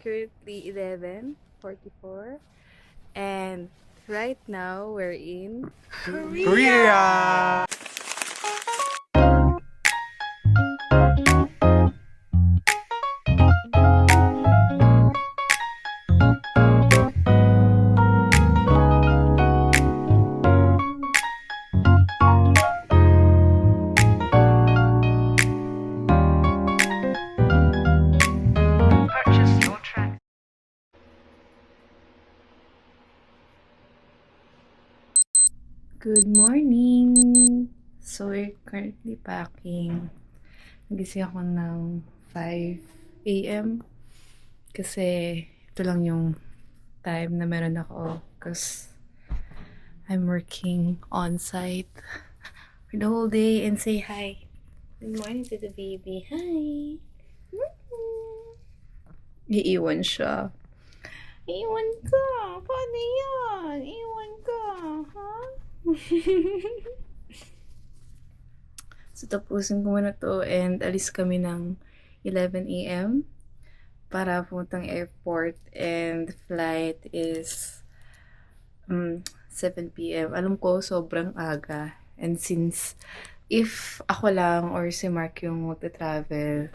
currently 11:44 and right now we're in Korea! Good morning! So we're currently packing. Nagising ako ng 5 a.m. kasi ito lang yung time na meron ako because I'm working on-site for the whole day and say hi. Good morning to the baby. Hi! Iiwan siya. Iwan ka! Paano yan? Iwan ka! Ha? So, tapusin ko muna to and alis kami ng 11 a.m. para puntang airport and flight is 7 p.m. Alam ko, sobrang aga. And since if ako lang or si Mark yung magta-travel,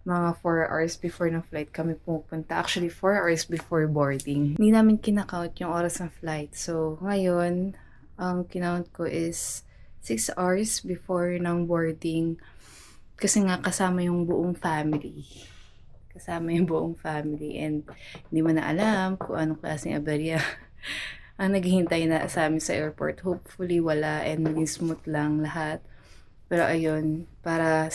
mga 4 hours before ng flight kami pupunta. Actually, 4 hours before boarding. Hindi namin kinakount yung oras ng flight. So, ngayon, ang kinount ko is 6 hours before ng boarding. Kasi nga, kasama yung buong family. Kasama yung buong family. And hindi mo na alam kung anong klaseng aberya ang naghihintay na sa amin sa airport. Hopefully, wala and maging smooth lang lahat. Pero ayun, para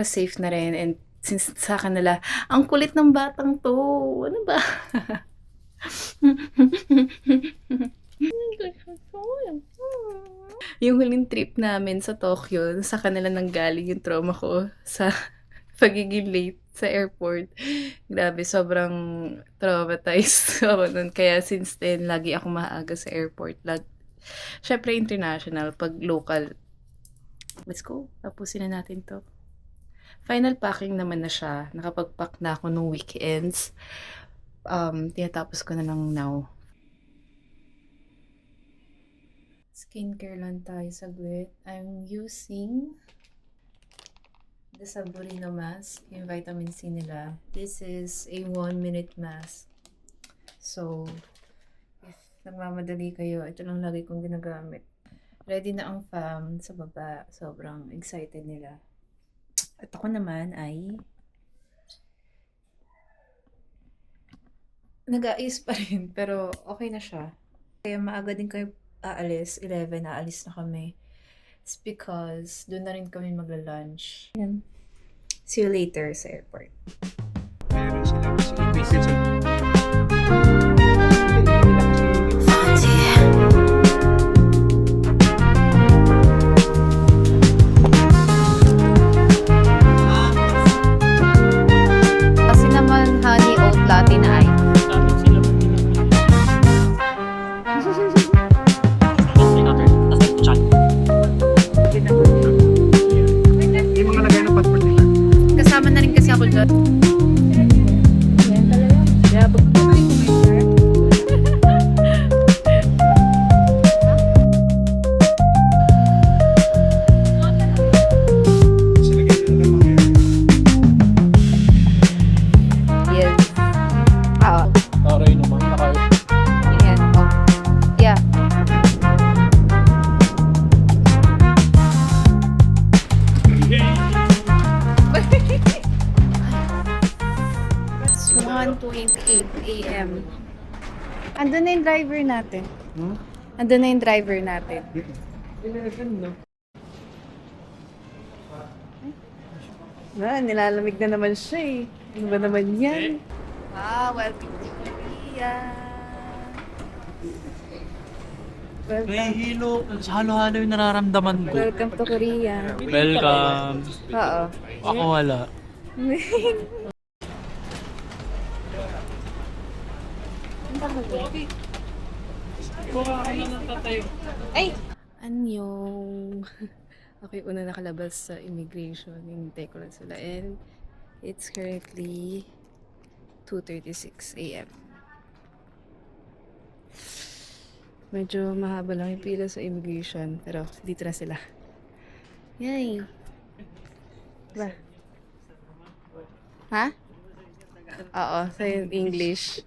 safe na rin and since sa kanila, ang kulit ng batang to. Ano ba? Yung huling trip namin sa Tokyo, sa kanila nanggaling yung trauma ko sa pagiging late sa airport. Grabe, sobrang traumatized ako nun. Kaya since then, lagi ako maaga sa airport. Syempre international, pag local. Let's go. Tapusin na natin to. Final packing naman na siya. Nakapag-pack na ako nung weekends. Tinatapos ko na lang now. Skincare lang tayo saglit. I'm using the Saburino mask, yung vitamin C nila. This is a 1-minute mask. So, if nagmamadali kayo, ito lang lagi kong ginagamit. Ready na ang fam sa baba. Sobrang excited nila. At ako naman ay nag-aayos pa rin, pero okay na siya. Kaya maaga din kayo aalis, 11 aalis na kami. It's because doon na rin kami magla-lunch. Yan. See you later sa airport. Meron sila kasi visit sa... Kasi naman honey oat latte na ay. Hindi mo nalagay ng passport nila. Kasama na rin kasi ako dyan. Yan talaga. Yabag ko na yung sir. Silagay nila ng mga Yes. Oo. taray naman. Yan. Oh. Yeah. It's 1:28 a.m. Andun na yung driver natin. Andun na yung driver natin. Nilalamig na naman siya eh. Ano ba naman yan? Welcome to Korea. Welcome, Nahihilo. Halo-halo yung nararamdaman ko. welcome to Korea. Welcome. Oo. Ako wala. Ay! Anyong. Okay, una nakalabas sa immigration. Hintay ko lang sila. And it's currently 2:36 a.m. Medyo mahaba lang yung pila sa immigration, pero dito na sila. Yay! Diba? Ha? Oo, sa English.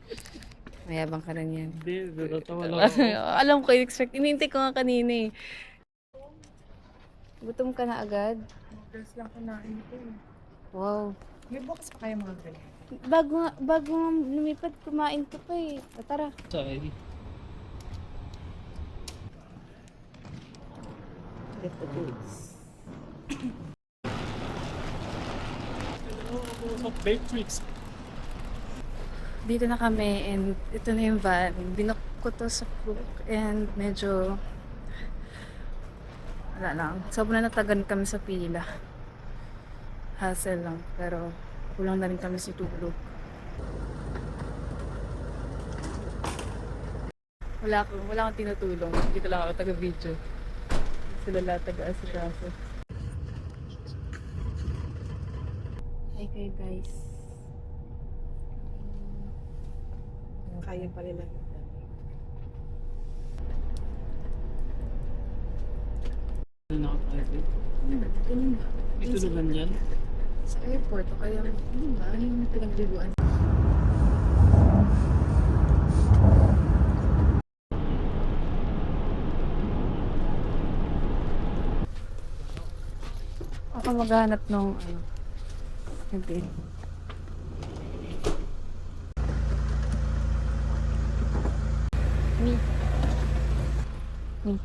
Mayabang ka rin yan. Hindi, totoo lang ako. Alam ko, in-expect. Inintay ko nga kanina eh. Gutom ka na agad? Girls lang kunain ko. Wow. May box pa kayo mga girls? Bago nga lumipat, kumain ka pa eh. Tara. Sorry. Get the goods. Baked treats. Dito na kami and ito na yung van. Binook ko to sa book and medyo wala lang. Sobrang natagan kami sa pila. Hassle lang. Pero kulang na rin kami sa tulog. Wala akong tinutulong. Dito lang ako taga-video. Sila lahat taga-asikaso. Hi kayo guys. Kaya pa nila. Nakapagod. Ganun ba? Ito naman yan. Sa airport o kaya ano ba? Yung pinagliguan. Ako maghanap nung hindi. Me. Me.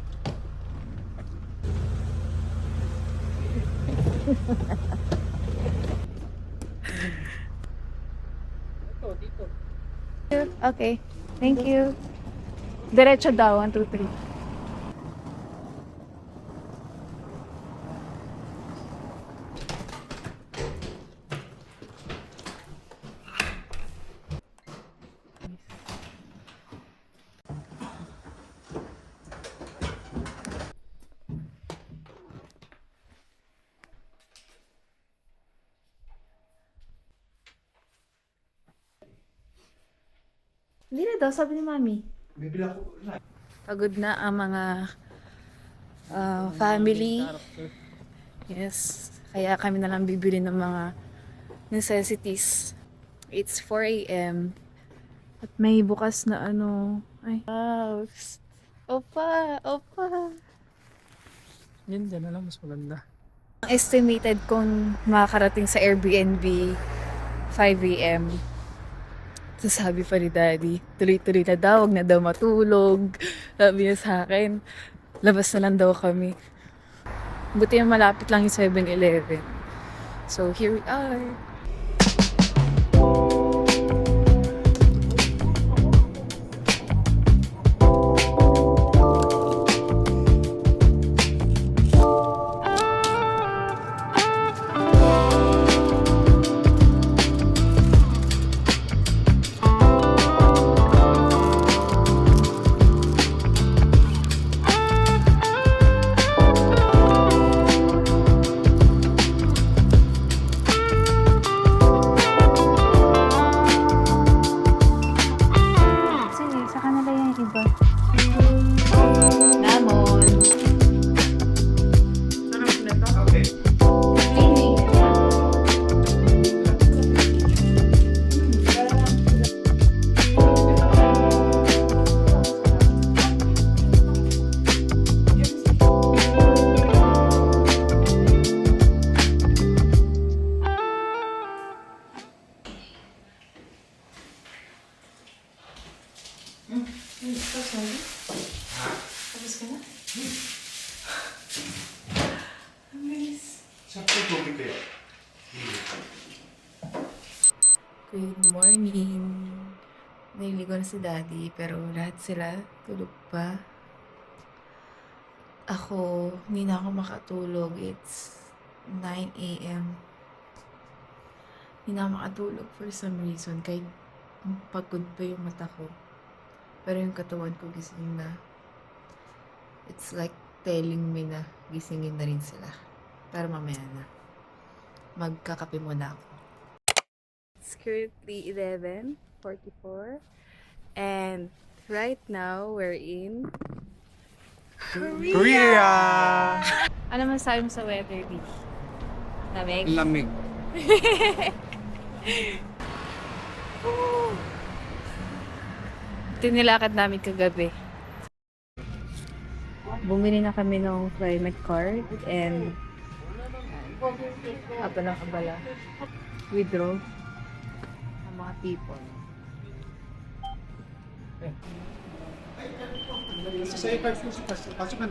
Okay. Thank you. Diretso daw. 1, 2, 3. Hindi na daw, sabi ni Mami. Bibili ako na. Pagod na ang mga family. Yes. Kaya kami na lang bibili ng mga necessities. It's 4 a.m. At may bukas na ano. Ay, wow. Opa, opa. Yan, dyan na lang. Mas maganda. Estimated kung makakarating sa Airbnb 5 a.m. So sabi pa ni Daddy, tuloy-tuloy na daw, wag na daw matulog. Sabi niya sa akin, labas na lang daw kami. Buti yung malapit lang yung 7-Eleven. So here we are. Sige, sa kanila yung iba. Lamon. Sarap na to. Okay. Tapos ka na? Ang bilis. Saan po tubig kayo? Good morning. Nahiligo na si Daddy, pero lahat sila tulog pa. Ako, hindi na ako makatulog. It's 9 a.m. Hindi na ako makatulog for some reason. Kahit pagod pa yung mata ko. Pero yung katawan ko gising na. It's like telling me na gisingin na rin sila. Pero mamaya na. Magkakape muna ako. It's currently 11:44 and right now we're in Korea! Ano masasabi mo sa weather dito? Lamig? Lamig. Ito yung nilakad namin kagabi. Bumili na kami ng climate card and abala. Withdraw ang mga people.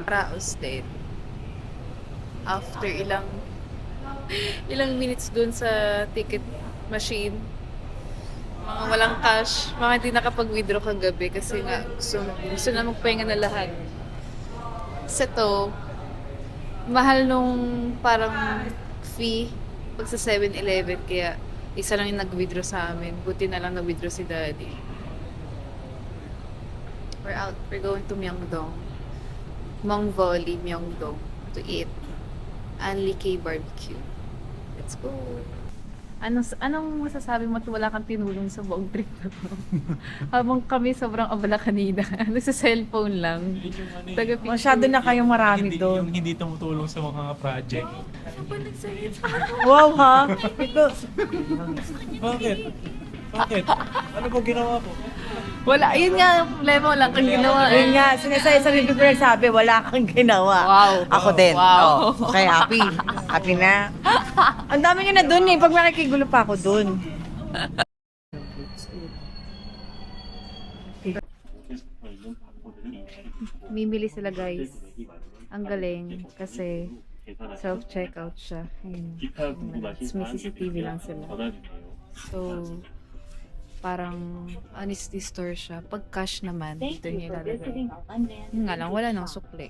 Rao State. After ilang minutes dun sa ticket machine, mga walang cash, mga hindi nakapag-withdraw kagabi kasi nga gusto na magpahinga na lahat. Sa to, mahal nung parang fee pag sa 7-Eleven kaya isa lang yung nag-withdraw sa amin. Buti na lang nag-withdraw si Daddy. We're out. We're going to Myeongdong. Mongvoli, Myeongdong to eat Anli K barbecue. Let's go. Anong masasabi mo at wala kang tinulong sa buong trip na to? Habang kami sobrang abala kanina. Nagsa-cellphone lang. Taga-picture. Masyado na kayong marami Hindi, doon. yung hindi tumutulong sa mga project. Ano ba nagsalita? Wow ha? Ito, Bakit? Bakit? Ano ba ginawa ko? Wala. Yun nga ang problema. Wala kang ginawa. yun nga, sinasabi sa bibig ko nagsabi, wala kang ginawa. Wow. Ako din. Wow. Oh, okay, happy. Happy na. Ang dami nyo na doon eh. Pag makikigulo pa ako doon. Mimili sila guys. Ang galing kasi self-checkout siya. Ayun. Tapos may CCTV lang sila. So, parang honesty store siya. Pag cash naman, dito niya ilalagay. Yun nga lang, wala nang sukli.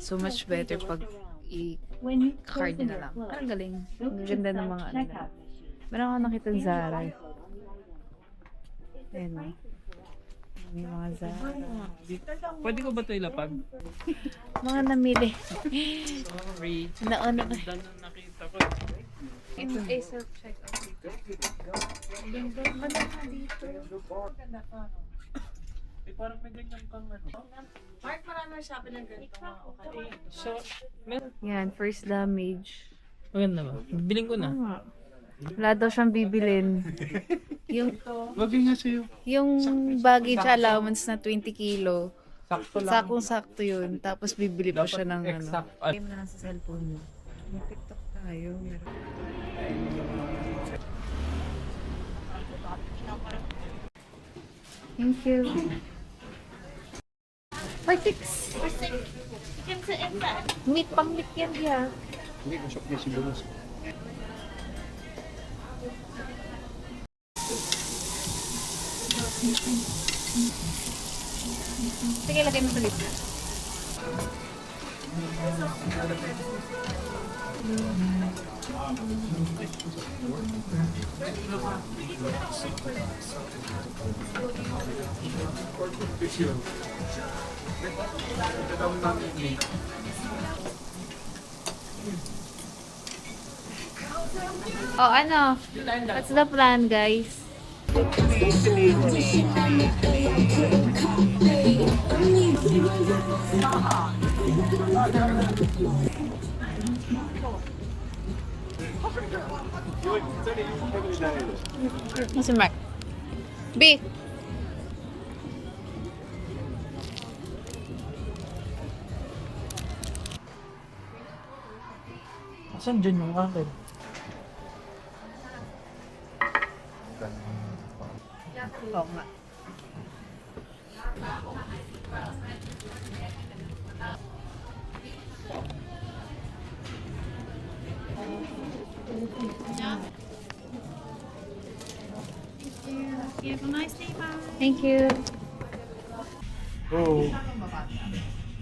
So, much better pag i-card niya na lang. Parang galing. Ang ganda ng mga ano. Meron ako nakita ng Zara. Ayan o. May mga Zara. Pwede ko ba ito ilapag? Mga namili. Sorry. Nauna ba? Dan na nakita ko. Ito ay self-checkout dito. Ganda na dito. Eh, parang may ganyan kang ano. Mark, marami na sabi ng ganito mga okay. So, meron. Yan, first damage. Maganda ba? Biling ko na. Tama. Wala daw siyang bibilin. Yung Wag nga sa'yo. yung baggage allowance na 20 kilo. Sakto lang. Sakong-sakto yun. Tapos bibili pa siya ng ano. Exact. Game na lang sa cellphone mo. Mag-TikTok tayo. Thank you. Partix. Meat pang meat yan diya. Hindi, masok niya siguro. Sige, lagay mo sa gitna. Oh, ano? What's the plan, guys? Si Mark. B. Asan dyan yung akin? Oo nga. Thank you. Oo.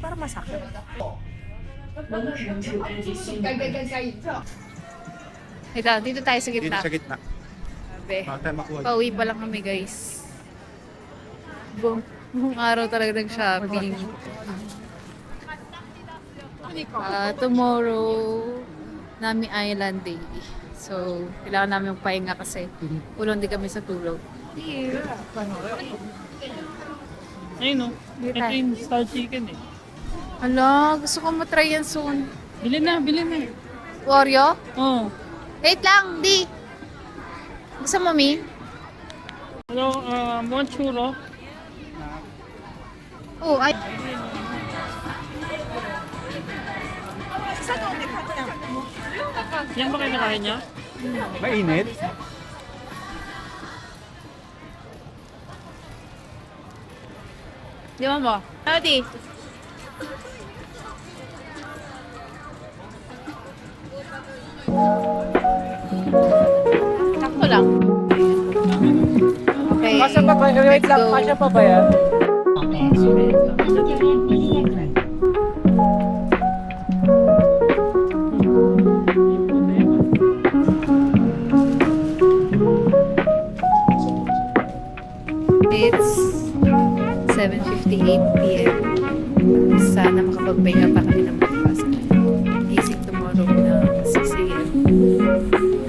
Para masakit. Ito, dito tayo sa Dito gitna. sa gitna. Sabi. Baka tayo makuha. Pauwi pa lang kami, guys. Buong araw talaga nag-shopping. Tomorrow, Nami Island Day. So, kailangan namin pahinga kasi kulang din kami sa tulog. Ayun o. Ito yung star chicken eh. Hala, gusto ko matry yan soon. Bilhin na, bilhin na. Oreo? Oo. Wait lang, di. Gusto mo, Mi? Hello, one churro. Oh, ay. Yan ba kayo nakain niya? Mainit? Di mo mo? Howdy. Sakto lang. Okay. Pasya pa ba? Wait lang, Go. pasya pa ba yan? It's 7:58 p.m. Sana makapagpahinga pa kami ng breakfast. Gising tomorrow na 6 a.m.